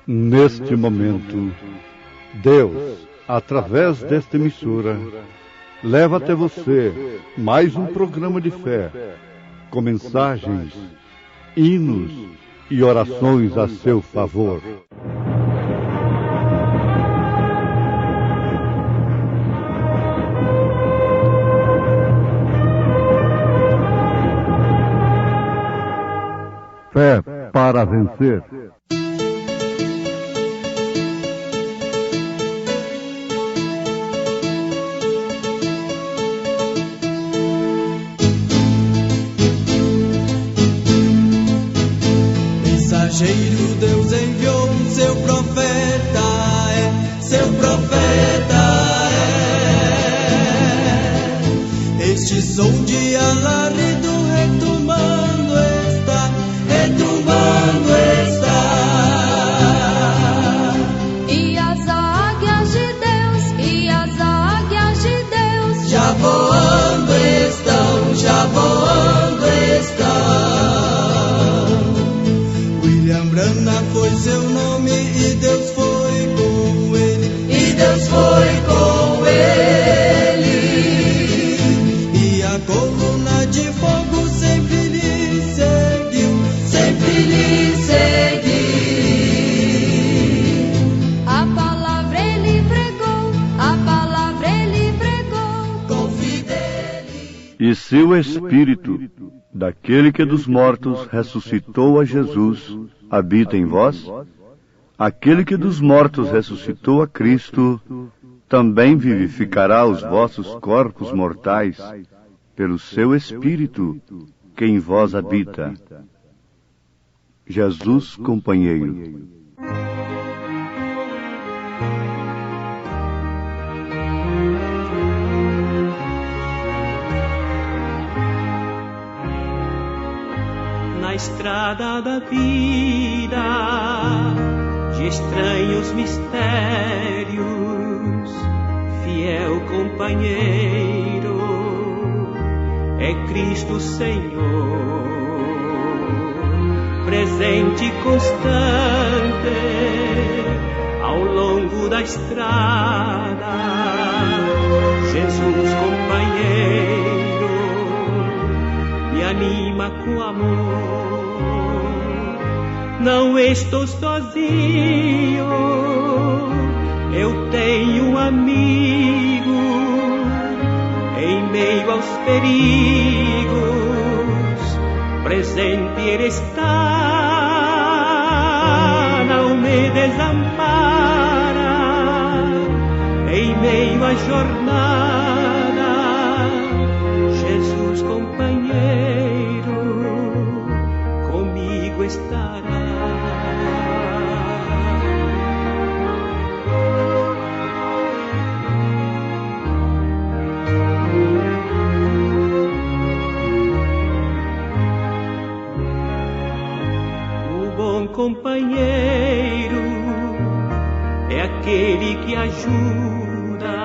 Neste momento, Deus, através desta emissora, leva até você mais um programa de fé, com mensagens, hinos e orações a seu favor. Fé para vencer. Mensageiro Deus enviou seu profeta, seu profeta Este som de alarido retumbando está, E as águias de Deus, já voando estão. William Branham foi seu nome e Deus foi com ele, E a coluna de fogo sempre lhe seguiu, a palavra ele pregou, com fidelidade. E se o Espírito daquele que dos mortos ressuscitou a Jesus habita em vós, aquele que dos mortos ressuscitou a Cristo também vivificará os vossos corpos mortais pelo seu Espírito que em vós habita. Jesus, companheiro. Na estrada da vida, de estranhos mistérios, fiel companheiro é Cristo Senhor, presente e constante ao longo da estrada. Jesus companheiro me anima com amor. Não estou sozinho, eu tenho um amigo. Em meio aos perigos, presente ele está, não me desampara. Em meio à jornada, Jesus companheiro comigo estará. Companheiro é aquele que ajuda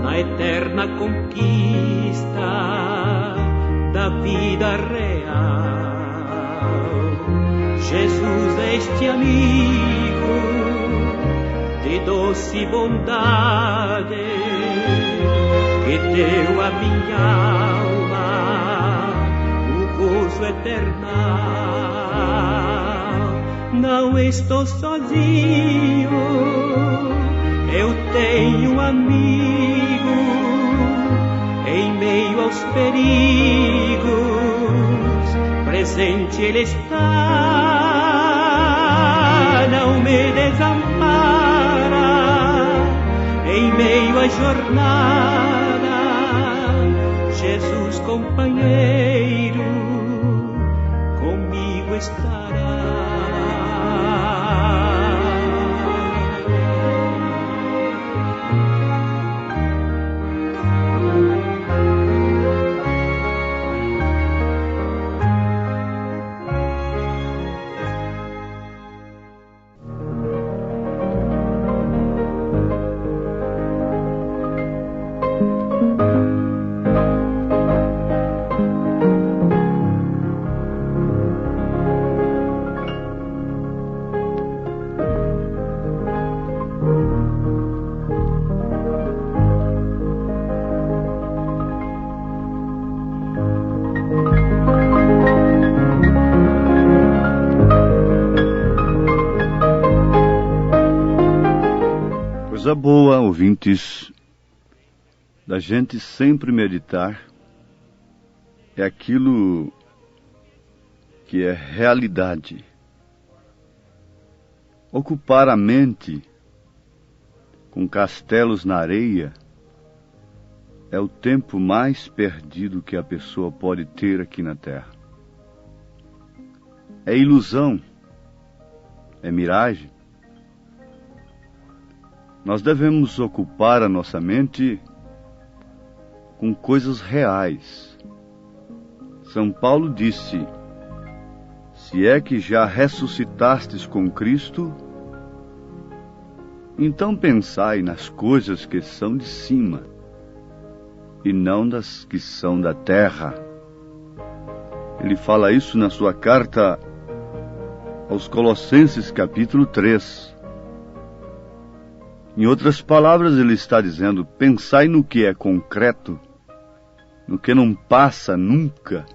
na eterna conquista da vida real. Jesus é este amigo de doce bondade que deu à minha alma o gozo eterno. Não estou sozinho, eu tenho um amigo. Em meio aos perigos, presente ele está, não me desampara. Em meio à jornada, Jesus companheiro comigo estará. Coisa boa, ouvintes, da gente sempre meditar é aquilo que é realidade. Ocupar a mente com castelos na areia é o tempo mais perdido que a pessoa pode ter aqui na Terra. É ilusão, é miragem. Nós devemos ocupar a nossa mente com coisas reais. São Paulo disse: se é que já ressuscitastes com Cristo, então pensai nas coisas que são de cima, e não das que são da terra. Ele fala isso na sua carta aos Colossenses, capítulo 3. Em outras palavras, ele está dizendo: pensai no que é concreto, no que não passa nunca,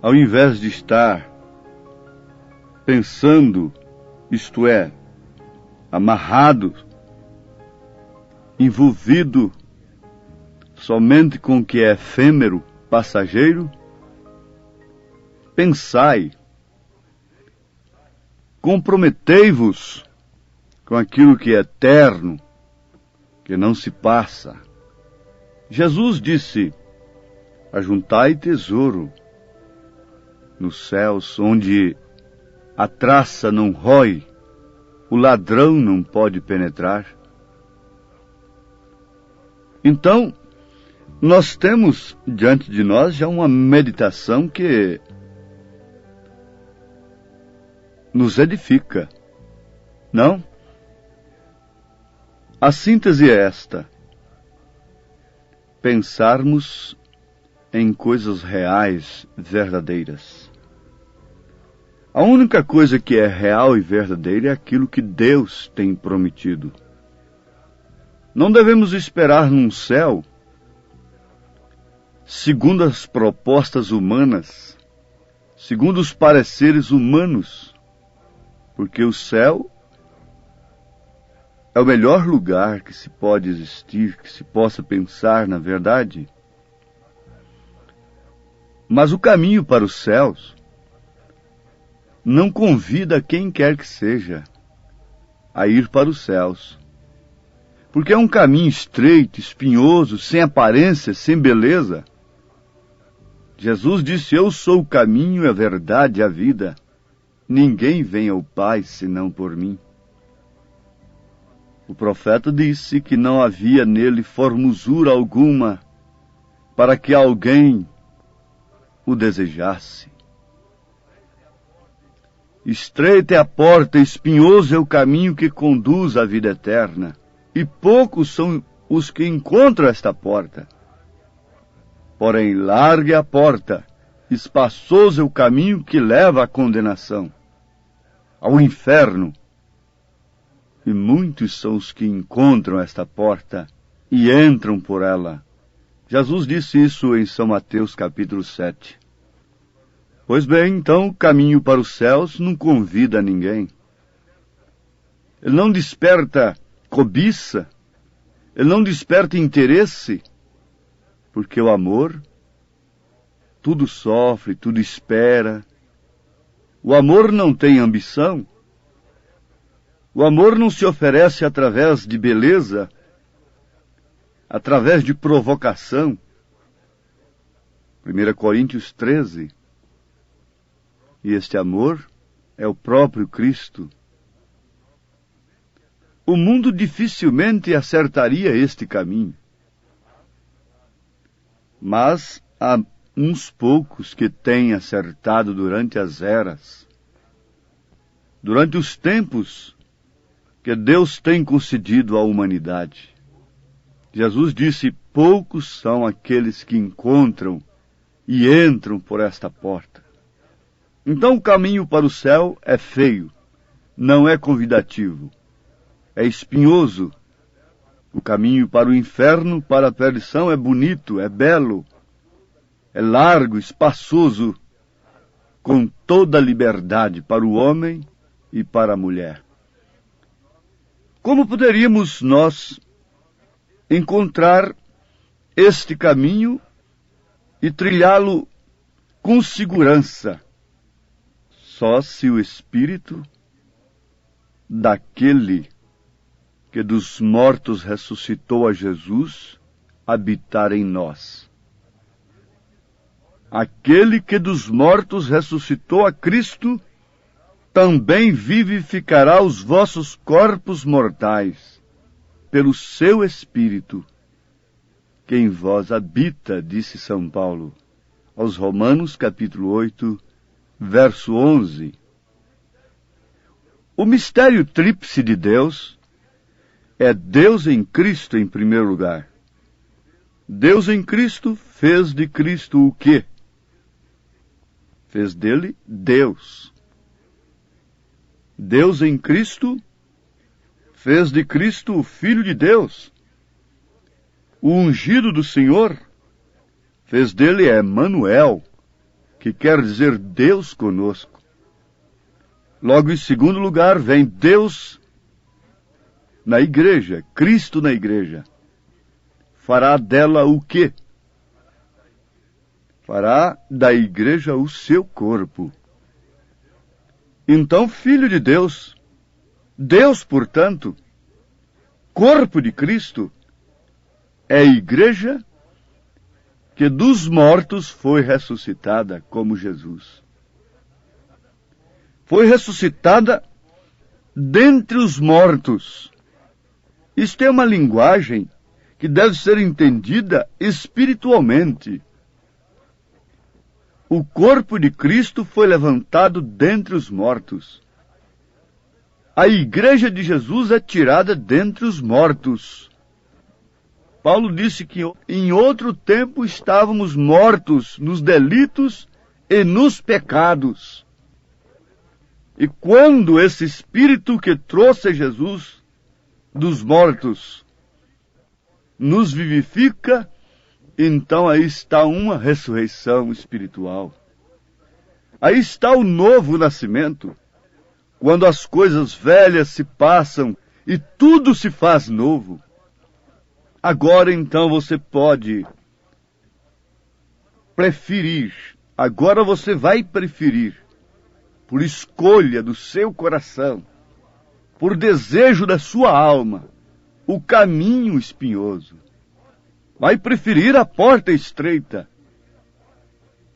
ao invés de estar pensando, isto é, amarrado, envolvido somente com o que é efêmero, passageiro. Pensai, comprometei-vos com aquilo que é eterno, que não se passa. Jesus disse: ajuntai tesouro nos céus, onde a traça não rói, o ladrão não pode penetrar. Então, nós temos diante de nós já uma meditação que nos edifica, não? A síntese é esta: pensarmos em coisas reais, verdadeiras. A única coisa que é real e verdadeira é aquilo que Deus tem prometido. Não devemos esperar num céu segundo as propostas humanas, segundo os pareceres humanos, porque o céu é o melhor lugar que se pode existir, que se possa pensar na verdade. Mas o caminho para os céus não convida quem quer que seja a ir para os céus, porque é um caminho estreito, espinhoso, sem aparência, sem beleza. Jesus disse: eu sou o caminho, a verdade e a vida. Ninguém vem ao Pai senão por mim. O profeta disse que não havia nele formosura alguma para que alguém o desejasse. Estreita é a porta, espinhoso é o caminho que conduz à vida eterna, e poucos são os que encontram esta porta. Porém, larga é a porta, espaçoso é o caminho que leva à condenação, ao inferno. E muitos são os que encontram esta porta e entram por ela. Jesus disse isso em São Mateus capítulo 7. Pois bem, então, o caminho para os céus não convida ninguém. Ele não desperta cobiça, ele não desperta interesse, porque o amor tudo sofre, tudo espera. O amor não tem ambição. O amor não se oferece através de beleza, através de provocação. 1 Coríntios 13. E este amor é o próprio Cristo. O mundo dificilmente acertaria este caminho. Mas há uns poucos que têm acertado durante as eras, durante os tempos que Deus tem concedido à humanidade. Jesus disse: poucos são aqueles que encontram e entram por esta porta. Então o caminho para o céu é feio, não é convidativo, é espinhoso. O caminho para o inferno, para a perdição, é bonito, é belo, é largo, espaçoso, com toda a liberdade para o homem e para a mulher. Como poderíamos nós encontrar este caminho e trilhá-lo com segurança? Só se o Espírito daquele que dos mortos ressuscitou a Jesus habitar em nós. Aquele que dos mortos ressuscitou a Cristo também vivificará os vossos corpos mortais, pelo seu Espírito, que em vós habita, disse São Paulo, aos Romanos, capítulo 8, verso 11. O mistério tríplice de Deus é Deus em Cristo em primeiro lugar. Deus em Cristo fez de Cristo o quê? Fez dele Deus. Deus em Cristo fez de Cristo o Filho de Deus. O ungido do Senhor fez dele Emanuel, que quer dizer Deus conosco. Logo, em segundo lugar, vem Deus na igreja, Cristo na igreja. Fará dela o quê? Fará da igreja o seu corpo. Então, Filho de Deus, Deus, portanto, corpo de Cristo, é a igreja que dos mortos foi ressuscitada como Jesus. Foi ressuscitada dentre os mortos. Isto é uma linguagem que deve ser entendida espiritualmente. O corpo de Cristo foi levantado dentre os mortos. A igreja de Jesus é tirada dentre os mortos. Paulo disse que em outro tempo estávamos mortos nos delitos e nos pecados. E quando esse Espírito que trouxe Jesus dos mortos nos vivifica, então aí está uma ressurreição espiritual. Aí está o novo nascimento, quando as coisas velhas se passam e tudo se faz novo. Agora então você pode preferir, agora você vai preferir, por escolha do seu coração, por desejo da sua alma, o caminho espinhoso. Vai preferir a porta estreita,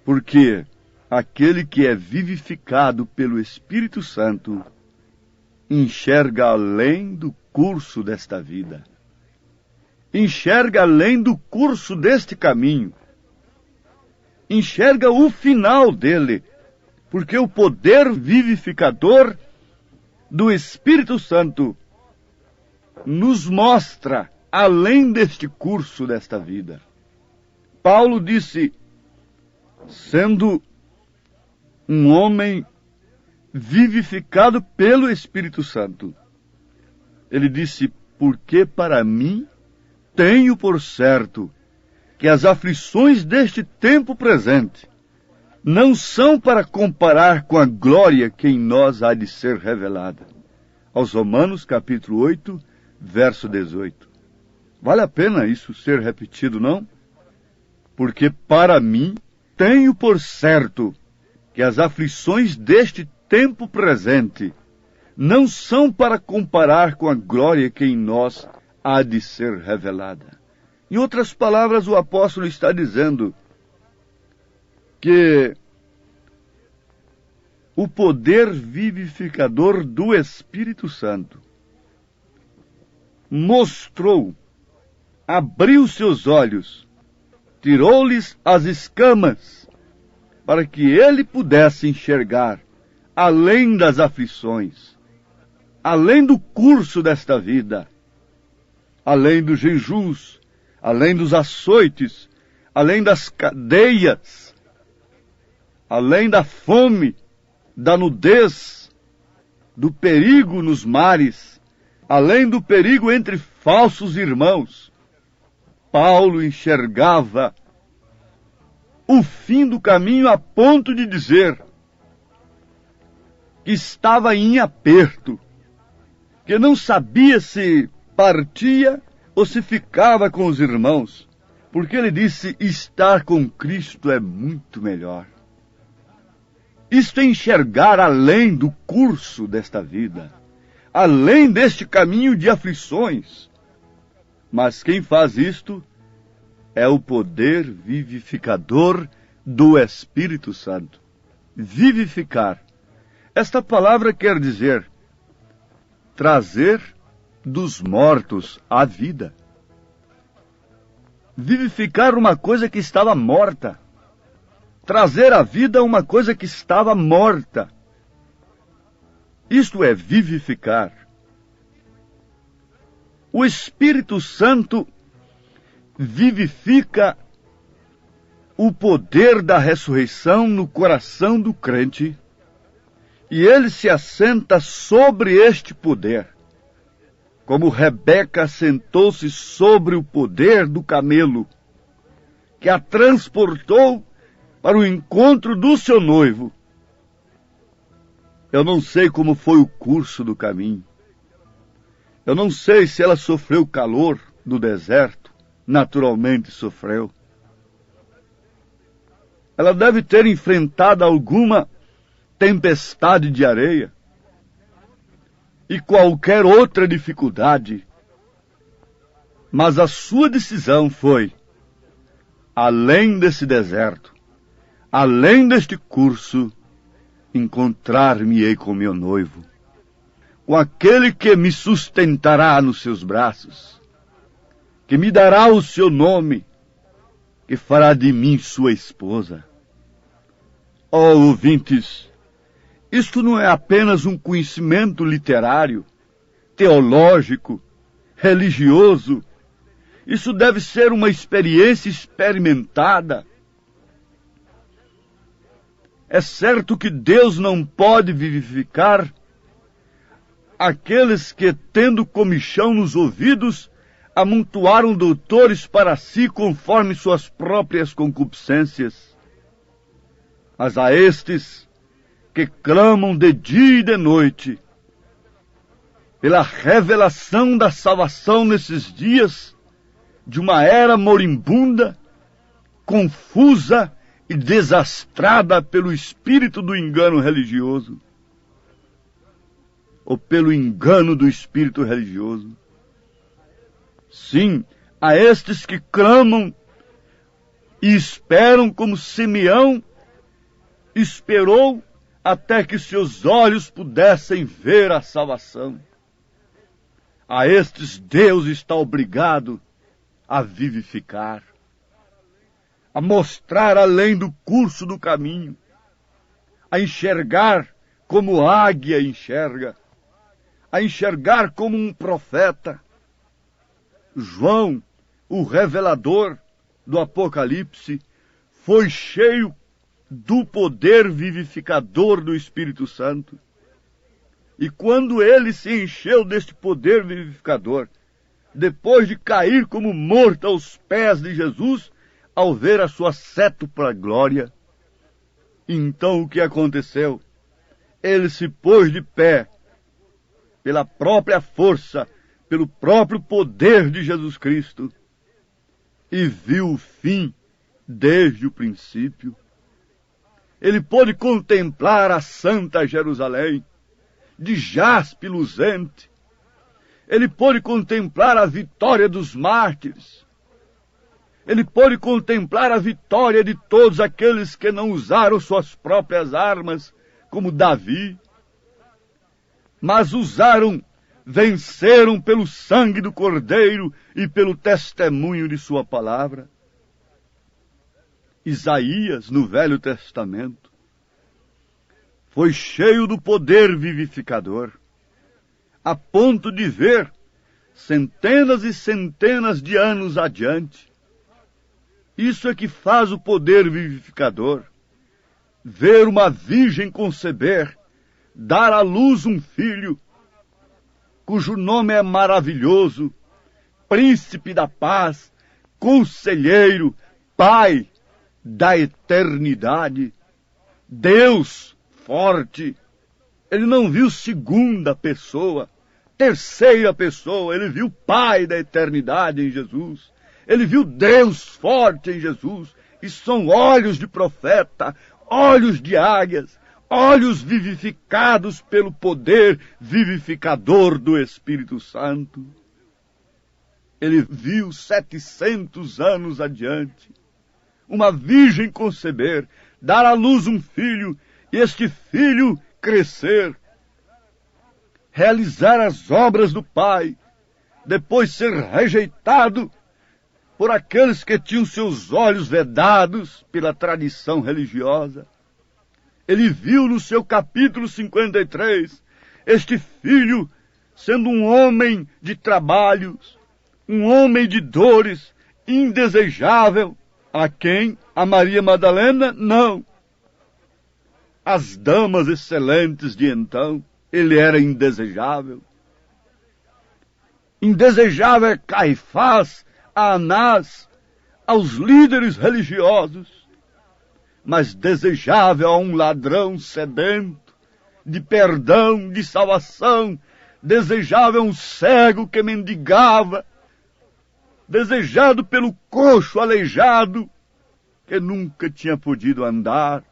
porque aquele que é vivificado pelo Espírito Santo enxerga além do curso desta vida. Enxerga além do curso deste caminho. Enxerga o final dele, porque o poder vivificador do Espírito Santo nos mostra além deste curso desta vida. Paulo disse, sendo um homem vivificado pelo Espírito Santo, ele disse, porque para mim tenho por certo que as aflições deste tempo presente não são para comparar com a glória que em nós há de ser revelada. Aos Romanos, capítulo 8, verso 18. Vale a pena isso ser repetido, não? Porque para mim tenho por certo que as aflições deste tempo presente não são para comparar com a glória que em nós há de ser revelada. Em outras palavras, o apóstolo está dizendo que o poder vivificador do Espírito Santo mostrou, abriu seus olhos, tirou-lhes as escamas, para que ele pudesse enxergar além das aflições, além do curso desta vida, além dos jejuns, além dos açoites, além das cadeias, além da fome, da nudez, do perigo nos mares, além do perigo entre falsos irmãos. Paulo enxergava o fim do caminho a ponto de dizer que estava em aperto, que não sabia se partia ou se ficava com os irmãos, porque ele disse: estar com Cristo é muito melhor. Isto é enxergar além do curso desta vida, além deste caminho de aflições. Mas quem faz isto é o poder vivificador do Espírito Santo. Vivificar. Esta palavra quer dizer trazer dos mortos à vida. Vivificar uma coisa que estava morta. Trazer à vida uma coisa que estava morta. Isto é vivificar. O Espírito Santo vivifica o poder da ressurreição no coração do crente, e ele se assenta sobre este poder, como Rebeca assentou-se sobre o poder do camelo, que a transportou para o encontro do seu noivo. Eu não sei como foi o curso do caminho. Eu não sei se ela sofreu calor do deserto. Naturalmente sofreu. Ela deve ter enfrentado alguma tempestade de areia e qualquer outra dificuldade. Mas a sua decisão foi: além desse deserto, além deste curso, encontrar-me-ei com meu noivo, com aquele que me sustentará nos seus braços, que me dará o seu nome, que fará de mim sua esposa. Oh, ouvintes, isto não é apenas um conhecimento literário, teológico, religioso. Isso deve ser uma experiência experimentada. É certo que Deus não pode vivificar aqueles que, tendo comichão nos ouvidos, amontoaram doutores para si conforme suas próprias concupiscências. Mas a estes que clamam de dia e de noite pela revelação da salvação nesses dias de uma era moribunda, confusa e desastrada pelo espírito do engano religioso, ou pelo engano do espírito religioso. Sim, a estes que clamam e esperam como Simeão esperou até que seus olhos pudessem ver a salvação. A estes Deus está obrigado a vivificar, a mostrar além do curso do caminho, a enxergar como águia enxerga, a enxergar como um profeta. João, o revelador do Apocalipse, foi cheio do poder vivificador do Espírito Santo. E quando ele se encheu deste poder vivificador, depois de cair como morto aos pés de Jesus, ao ver a sua sétupla glória, então o que aconteceu? Ele se pôs de pé, pela própria força, pelo próprio poder de Jesus Cristo, e viu o fim desde o princípio. Ele pôde contemplar a Santa Jerusalém, de jaspe luzente. Ele pôde contemplar a vitória dos mártires. Ele pôde contemplar a vitória de todos aqueles que não usaram suas próprias armas, como Davi, mas venceram pelo sangue do Cordeiro e pelo testemunho de sua palavra. Isaías, no Velho Testamento, foi cheio do poder vivificador, a ponto de ver, centenas e centenas de anos adiante. Isso é que faz o poder vivificador. Ver uma virgem conceber, dar à luz um filho, cujo nome é maravilhoso, príncipe da paz, conselheiro, pai da eternidade, Deus forte. Ele não viu segunda pessoa, terceira pessoa, ele viu o Pai da eternidade em Jesus, ele viu Deus forte em Jesus. Isso são olhos de profeta, olhos de águias, olhos vivificados pelo poder vivificador do Espírito Santo. Ele viu 700 anos adiante uma virgem conceber, dar à luz um filho, e este filho crescer, realizar as obras do Pai, depois ser rejeitado por aqueles que tinham seus olhos vedados pela tradição religiosa. Ele viu no seu capítulo 53, este filho sendo um homem de trabalhos, um homem de dores, indesejável. A quem? A Maria Madalena? Não. As damas excelentes de então, ele era indesejável. Indesejável é Caifás, a Anás, aos líderes religiosos, mas desejável a um ladrão sedento de perdão, de salvação, desejável a um cego que mendigava, desejado pelo coxo aleijado que nunca tinha podido andar,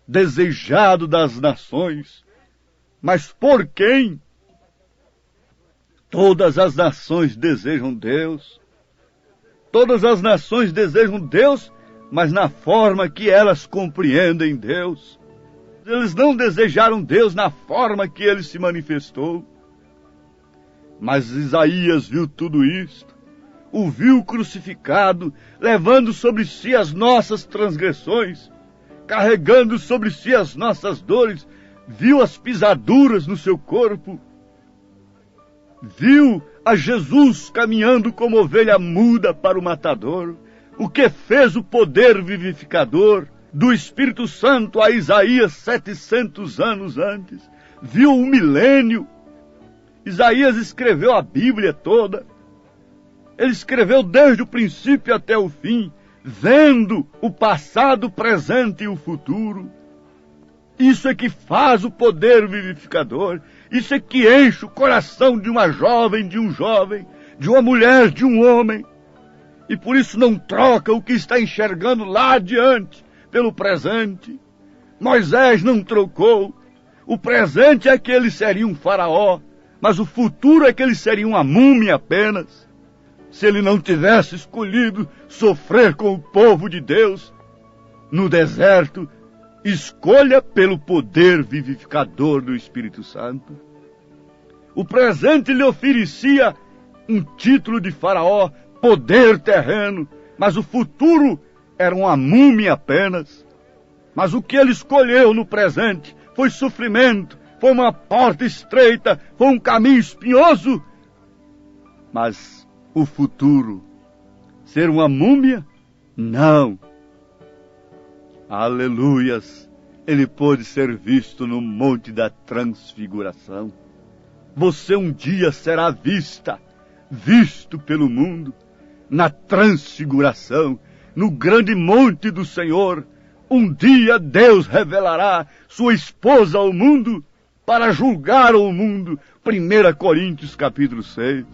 desejado das nações, mas por quem? Todas as nações desejam Deus. Todas as nações desejam Deus, mas na forma que elas compreendem Deus. Eles não desejaram Deus na forma que ele se manifestou. Mas Isaías viu tudo isto, o viu crucificado, levando sobre si as nossas transgressões, carregando sobre si as nossas dores, viu as pisaduras no seu corpo, viu a Jesus caminhando como ovelha muda para o matador, o que fez o poder vivificador do Espírito Santo a Isaías 700 anos antes, viu o milênio. Isaías escreveu a Bíblia toda. Ele escreveu desde o princípio até o fim, vendo o passado, o presente e o futuro. Isso é que faz o poder vivificador. Isso é que enche o coração de uma jovem, de um jovem, de uma mulher, de um homem. E por isso não troca o que está enxergando lá adiante pelo presente. Moisés não trocou. O presente é que ele seria um faraó, mas o futuro é que ele seria uma múmia apenas. Se ele não tivesse escolhido sofrer com o povo de Deus no deserto, escolha pelo poder vivificador do Espírito Santo. O presente lhe oferecia um título de faraó, poder terreno, mas o futuro era uma múmia apenas. Mas o que ele escolheu no presente foi sofrimento, foi uma porta estreita, foi um caminho espinhoso. Mas o futuro, ser uma múmia? Não. Aleluias! Ele pôde ser visto no Monte da Transfiguração. Você um dia será visto pelo mundo, na Transfiguração, no grande monte do Senhor. Um dia Deus revelará sua esposa ao mundo, para julgar o mundo. 1 Coríntios capítulo 6.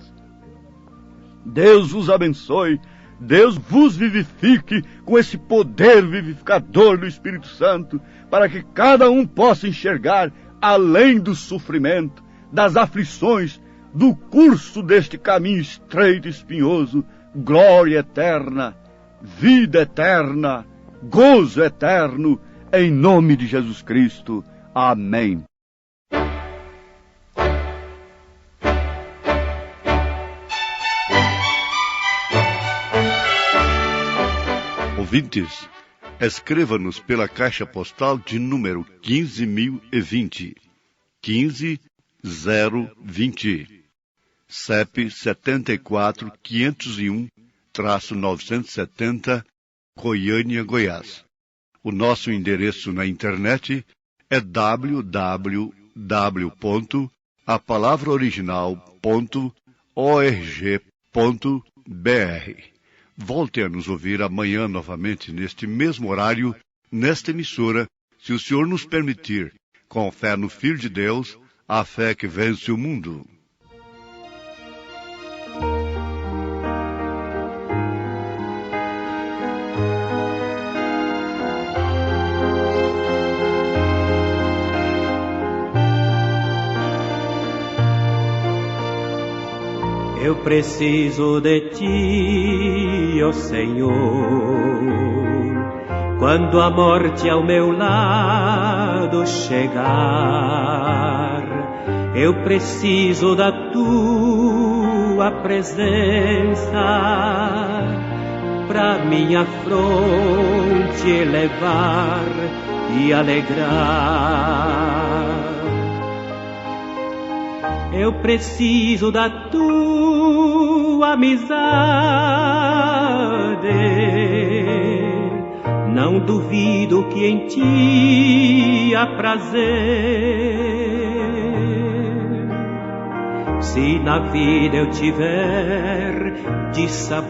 Deus vos abençoe, Deus vos vivifique com esse poder vivificador do Espírito Santo, para que cada um possa enxergar além do sofrimento, das aflições, do curso deste caminho estreito e espinhoso, glória eterna, vida eterna, gozo eterno, em nome de Jesus Cristo. Amém. Ouvintes, escreva-nos pela caixa postal de número 15.020, 15020, CEP 74.501-970, Goiânia, Goiás. O nosso endereço na internet é www.apalavraoriginal.org.br. Volte a nos ouvir amanhã novamente neste mesmo horário, nesta emissora, se o Senhor nos permitir, com fé no Filho de Deus, a fé que vence o mundo. Eu preciso de ti, ó Senhor, quando a morte ao meu lado chegar. Eu preciso da tua presença pra minha fronte elevar e alegrar. Eu preciso da tua amizade, não duvido que em ti há prazer. Se na vida eu tiver dissabores,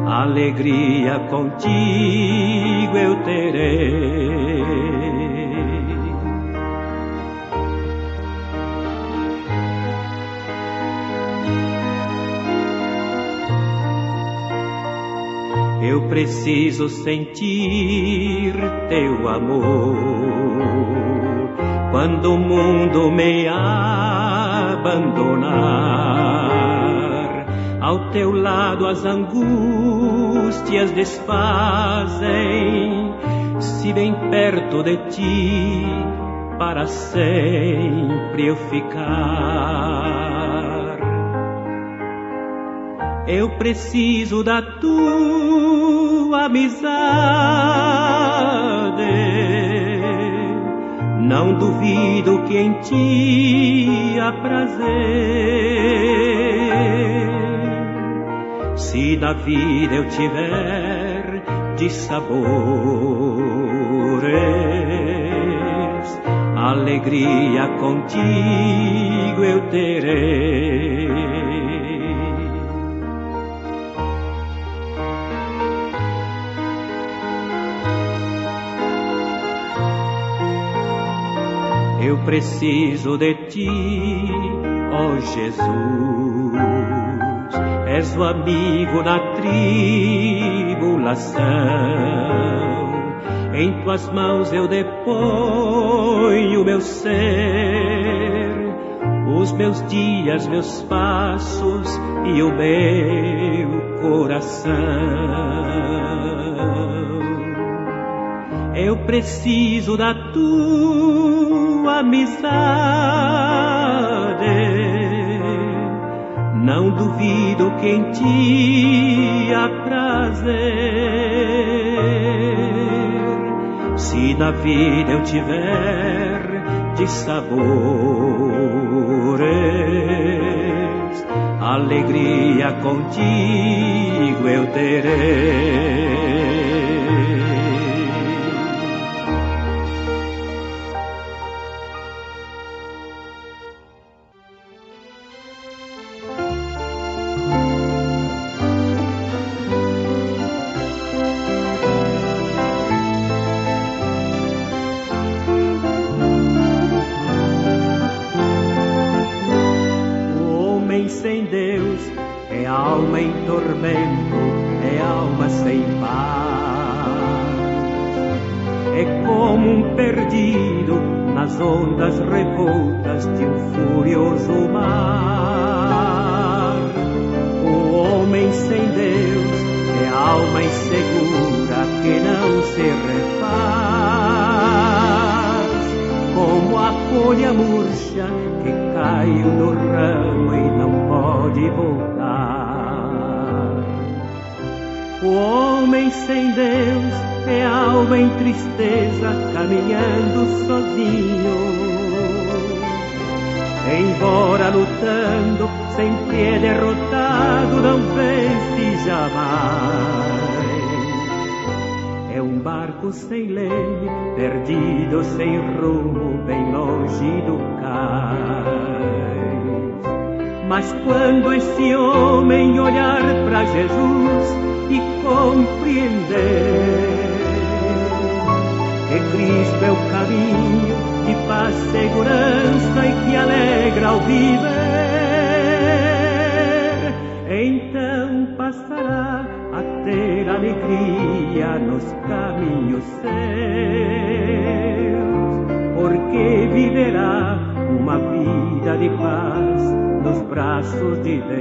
alegria contigo eu terei. Eu preciso sentir teu amor quando o mundo me abandonar. Ao teu lado as angústias desfazem, se bem perto de ti para sempre eu ficar. Eu preciso da tua amizade, não duvido que em ti há prazer. Se na vida eu tiver dissabores, alegria contigo eu terei. Eu preciso de ti, ó Jesus, és o amigo na tribulação. Em tuas mãos eu deponho o meu ser, os meus dias, meus passos e o meu coração. Eu preciso da tua amizade, não duvido que em ti há prazer. Se na vida eu tiver dissabores, alegria contigo eu terei. Sem Deus é alma em tormento, é alma sem paz. É como um perdido nas ondas revoltas de um furioso mar. O homem sem Deus é alma insegura que não se refaz, como a folha murcha que caiu do ramo e não pode voltar. O homem sem Deus é alma em tristeza, caminhando sozinho. Embora lutando, sempre é derrotado, não vence jamais. É um barco sem leme, perdido sem rumo, bem longe do cais. Mas quando esse homem olhar para Jesus e compreender que Cristo é o caminho de paz, segurança e que alegra ao viver. Então passará a ter alegria nos caminhos seus, porque viverá uma vida de paz nos braços de Deus.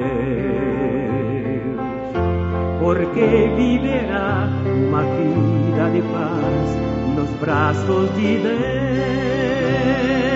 Porque viverá uma vida de paz nos braços de Deus.